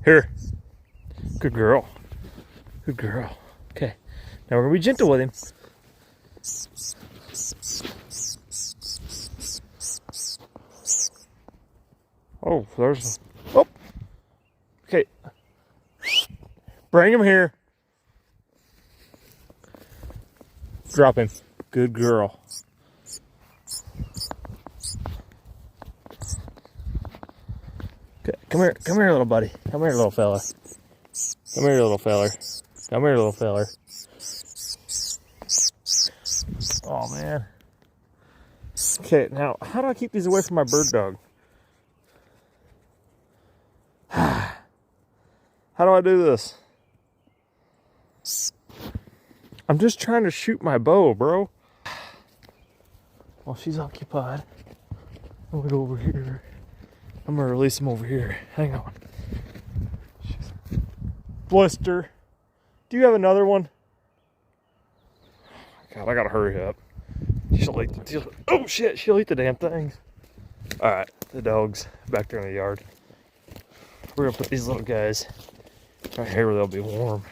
Here. Good girl. Good girl. Okay. Now we're going to be gentle with him. Oh, there's... Oh! Okay. Bring him here. Drop him. Good girl. Okay, come here, little buddy. Come here, little fella. Come here, little feller. Come here, little feller. Oh, man. Okay, now, how do I keep these away from my bird dog? How do I do this? I'm just trying to shoot my bow, bro. While she's occupied, I'm gonna go over here. I'm gonna release him over here. Hang on. Blister. Do you have another one? God, I gotta hurry up. Oh shit, she'll eat the damn things. Alright, the dog's back there in the yard. We're gonna put these little guys right here where they'll be warm.